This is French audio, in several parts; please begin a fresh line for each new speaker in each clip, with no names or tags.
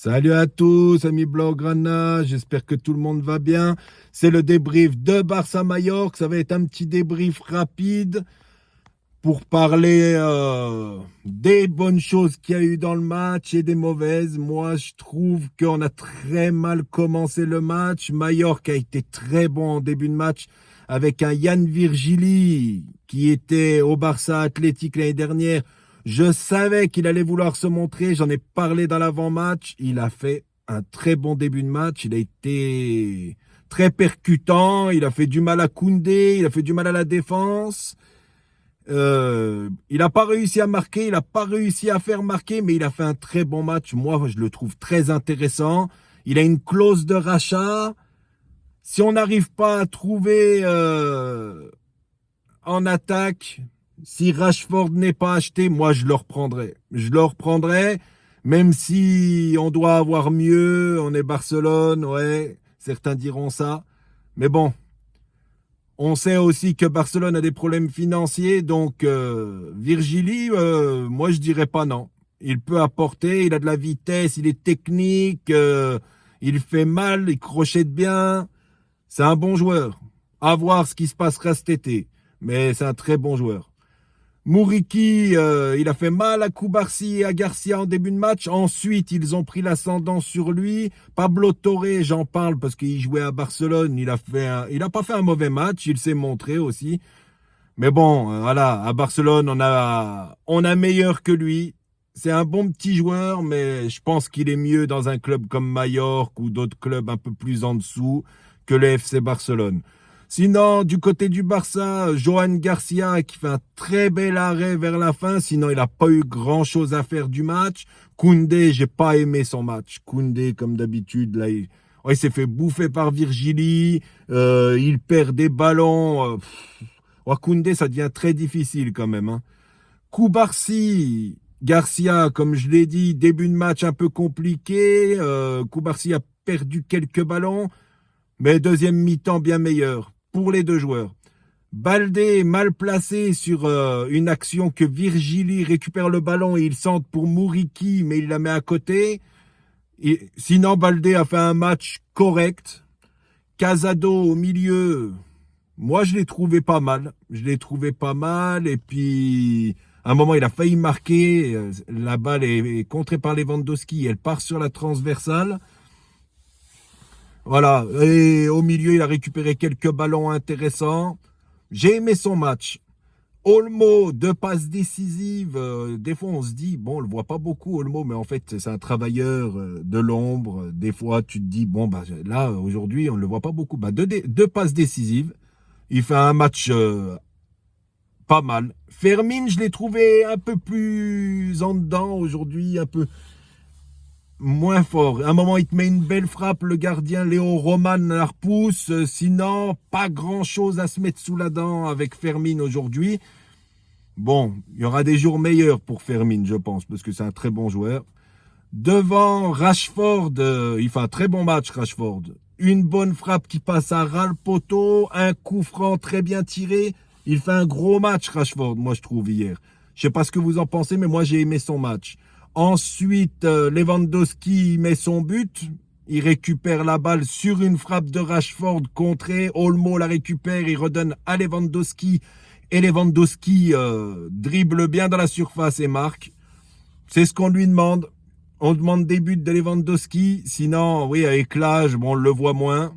Salut à tous, amis Blaugrana, j'espère que tout le monde va bien. C'est le débrief de Barça-Majorque, ça va être un petit débrief rapide pour parler des bonnes choses qu'il y a eu dans le match et des mauvaises. Moi, je trouve qu'on a très mal commencé le match. Majorque a été très bon en début de match avec un Yann Virgili qui était au Barça Athletic l'année dernière. Je savais qu'il allait vouloir se montrer, j'en ai parlé dans l'avant-match. Il a fait un très bon début de match, il a été très percutant, il a fait du mal à Koundé, il a fait du mal à la défense. Il n'a pas réussi à marquer, il n'a pas réussi à faire marquer, mais il a fait un très bon match. Moi, je le trouve très intéressant. Il a une clause de rachat. Si on n'arrive pas à trouver en attaque, si Rashford n'est pas acheté, moi je le reprendrai. Je le reprendrai, même si on doit avoir mieux, on est Barcelone, ouais, certains diront ça. Mais bon, on sait aussi que Barcelone a des problèmes financiers, donc Virgili, moi je dirais pas non. Il peut apporter, il a de la vitesse, il est technique, il fait mal, il crochette bien. C'est un bon joueur. À voir ce qui se passera cet été. Mais c'est un très bon joueur. Mouriki, il a fait mal à Koubarsi et à Garcia en début de match. Ensuite, ils ont pris l'ascendant sur lui. Pablo Torre, j'en parle parce qu'il jouait à Barcelone. Il a pas fait un mauvais match. Il s'est montré aussi. Mais bon, voilà, à Barcelone, on a meilleur que lui. C'est un bon petit joueur, mais je pense qu'il est mieux dans un club comme Majorque ou d'autres clubs un peu plus en dessous que le FC Barcelone. Sinon, du côté du Barça, Johan Garcia qui fait un très bel arrêt vers la fin. Sinon, il n'a pas eu grand-chose à faire du match. Koundé, j'ai pas aimé son match. Koundé, comme d'habitude, là, il s'est fait bouffer par Virgili. Il perd des ballons. Koundé, ça devient très difficile quand même. Hein. Koubarsi, Garcia, comme je l'ai dit, début de match un peu compliqué. Koubarsi a perdu quelques ballons. Mais deuxième mi-temps bien meilleur pour les deux joueurs. Baldé mal placé sur une action que Virgili récupère le ballon et il centre pour Mouriki, mais il la met à côté. Et, sinon, Baldé a fait un match correct. Casado au milieu, moi je l'ai trouvé pas mal. Je l'ai trouvé pas mal et puis à un moment il a failli marquer. La balle est contrée par Lewandowski, elle part sur la transversale. Voilà, et au milieu, il a récupéré quelques ballons intéressants. J'ai aimé son match. Olmo, 2 passes décisives. Des fois, on se dit, bon, on le voit pas beaucoup, Olmo, mais en fait, c'est un travailleur de l'ombre. Des fois, tu te dis, bon, bah là, aujourd'hui, on ne le voit pas beaucoup. Bah, deux passes décisives. Il fait un match pas mal. Fermin, je l'ai trouvé un peu plus en dedans aujourd'hui, un peu moins fort. À un moment, il te met une belle frappe, le gardien Léo Roman la repousse. Sinon, pas grand-chose à se mettre sous la dent avec Fermin aujourd'hui. Bon, il y aura des jours meilleurs pour Fermin, je pense, parce que c'est un très bon joueur. Devant Rashford, il fait un très bon match, Rashford. Une bonne frappe qui passe à ras le poteau, un coup franc très bien tiré. Il fait un gros match, Rashford, moi je trouve, hier. Je sais pas ce que vous en pensez, mais moi j'ai aimé son match. Ensuite, Lewandowski met son but. Il récupère la balle sur une frappe de Rashford contrée. Olmo la récupère, il redonne à Lewandowski. Et Lewandowski dribble bien dans la surface et marque. C'est ce qu'on lui demande. On demande des buts de Lewandowski. Sinon, oui, avec l'âge, bon, on le voit moins.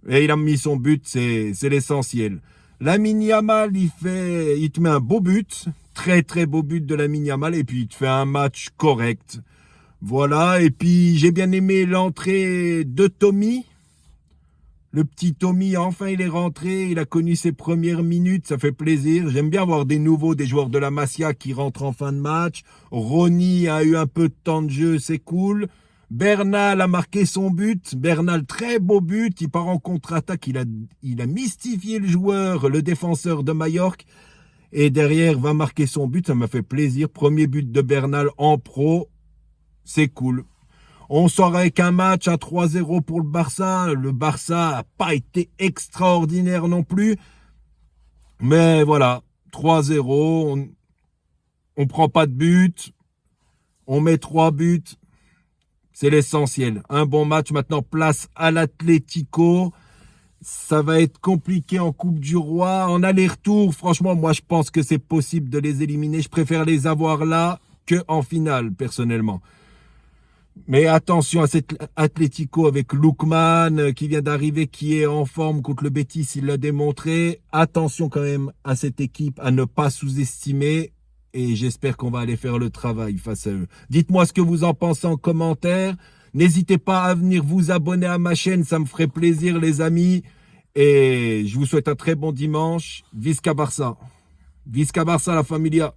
Et il a mis son but, c'est l'essentiel. Lamine Yamal, il te met un beau but. Très, très beau but de Lamine Yamal. Et puis, il te fait un match correct. Voilà. Et puis, j'ai bien aimé l'entrée de Tommy. Le petit Tommy, enfin, il est rentré. Il a connu ses premières minutes. Ça fait plaisir. J'aime bien voir des nouveaux, des joueurs de la Masia qui rentrent en fin de match. Ronny a eu un peu de temps de jeu. C'est cool. Bernal a marqué son but. Bernal, très beau but. Il part en contre-attaque. Il a mystifié le joueur, le défenseur de Majorque. Et derrière, va marquer son but. Ça m'a fait plaisir. Premier but de Bernal en pro. C'est cool. On sort avec un match à 3-0 pour le Barça. Le Barça n'a pas été extraordinaire non plus. Mais voilà, 3-0. On prend pas de but. On met 3 buts. C'est l'essentiel. Un bon match. Maintenant, place à l'Atlético. Ça va être compliqué en Coupe du Roi. En aller-retour, franchement, moi, je pense que c'est possible de les éliminer. Je préfère les avoir là qu'en finale, personnellement. Mais attention à cet Atlético avec Lookman qui vient d'arriver, qui est en forme contre le Betis, il l'a démontré. Attention quand même à cette équipe, à ne pas sous-estimer. Et j'espère qu'on va aller faire le travail face à eux. Dites-moi ce que vous en pensez en commentaire. N'hésitez pas à venir vous abonner à ma chaîne, ça me ferait plaisir les amis. Et je vous souhaite un très bon dimanche. Visca Barça. Visca Barça la familia.